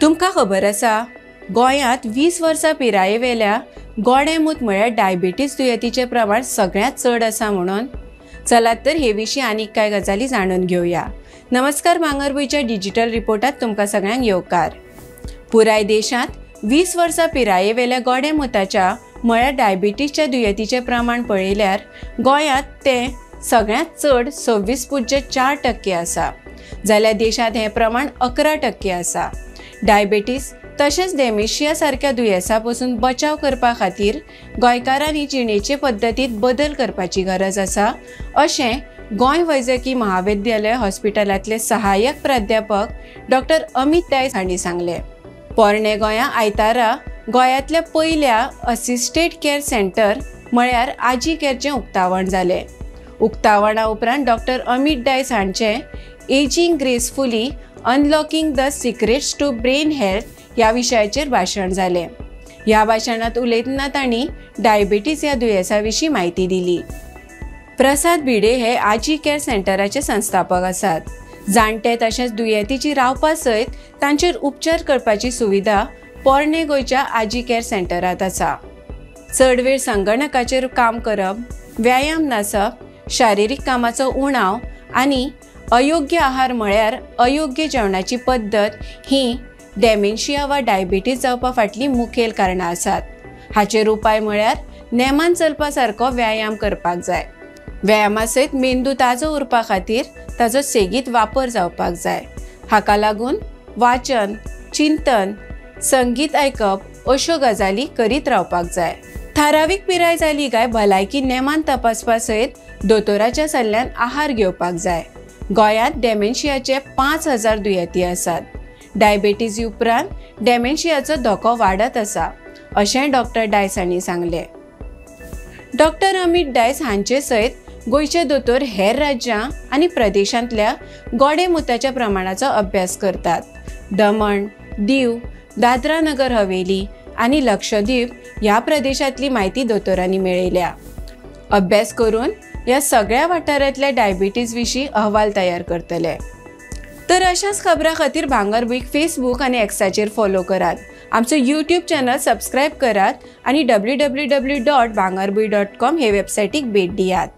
तुमकां खबर आसा गोंयांत 20 वर्सां पिरायेवेल्या गोडेंमूत म्हळ्यार डायबिटीज दुयेंतीचें प्रमाण सगळ्यांत चड आसा म्हणून. चलात तर हे विशीं आनीक कांय गजाली जाणून घेवया. नमस्कार, भांगरभूंयच्या डिजिटल रिपोर्टांत तुमकां सगळ्यांक येवकार. पुराय देशांत 20 वर्सां पिरायेवेल्या गोडेंमुताच्या म्हळ्यार डायबिटीजच्या दुयेंतीचें प्रमाण पळयल्यार गोंयांत तें सगळ्यांत चड 26.4% आसा, जाल्यार देशांत हें प्रमाण 11% आसा. डायबिटीज तशेंच डेमेशिया सारक्या दुयेंसां पासून बचाव करपा खातीर गोंयकारांनी जिणेचे पद्दतींत बदल करपाची गरज आसा, अशें गोंय वैजकी महाविद्यालय हॉस्पिटलांतले सहाय्यक प्राध्यापक डॉक्टर अमित दायस हांणी सांगलें. पोरणे गोंया आयतारा गोंयांतल्या पयल्या असिस्टेड केअर सेंटर म्हळ्यार आजी केअरचें उक्तावण जालें. उक्तावणा उपरांत डॉक्टर अमित दायस हांचें ageing gracefully unlocking the secrets to brain health ह्या विशयाचेर भाशण जालें. ह्या भाशणांत उलयतना तांणी डायबिटीज ह्या दुयेंसा विशीं म्हायती दिली. प्रसाद भिडे हे आजी केअर सेंटराचे संस्थापक आसात. जाणटे तशेंच दुयेंतींची रावपा सयत तांचेर उपचार करपाची सुविधा पोरणे गोंयच्या आजी केअर सेंटरांत आसा. चड वेळ संगणकाचेर काम करप, व्यायाम नासप, शारिरीक कामाचो उणाव आनी अयोग्य आहार म्हळ्यार अयोग्य जेवणाची पद्दत ही डेमेन्शिया वा डायबिटीज जावपा फाटलीं मुखेल कारणां आसात. हाचेर उपाय म्हळ्यार नेमान चलपा सारको व्यायाम करपाक जाय. व्यायामा सयत मेंदू ताजो उरपा खातीर ताजो सेगीत वापर जावपाक जाय. हाका लागून वाचन, चिंतन, संगीत आयकप अश्यो गजाली करीत रावपाक जाय. थारावीक पिराय जाली काय भलायकी नेमान तपासपा सयत दोतोराच्या सल्ल्यान आहार घेवपाक जाय. गोंयांत डेमेन्शियाचे 5000 दुयेंती आसात. डायबिटीज उपरांत डेमेन्शियाचो धोको वाडत आसा, अशें डॉक्टर दायस हांणी सांगलें. डॉक्टर अमित दायस हांचे सयत गोंयचे दोतोर हेर राज्यां आनी प्रदेशांतल्या गोडेंमुताच्या प्रमाणाचो अभ्यास करतात. दमण, दीव, दादरा नगर हवेली आनी लक्षद्वीप ह्या प्रदेशांतली म्हायती दोतोरांनी मेळयल्या. अभ्यास करून ह्या सगळ्या वाठारांतल्या डायबिटीज विशीं अहवाल तयार करतले. तर अशाच खबरां खातीर भांगरभूंयक फेसबूक आनी एक्साचेर फॉलो करात. आमचो यूट्यूब चॅनल सबस्क्रायब करात आनी www.bhangarbuy.com हे वेबसायटीक भेट दियात.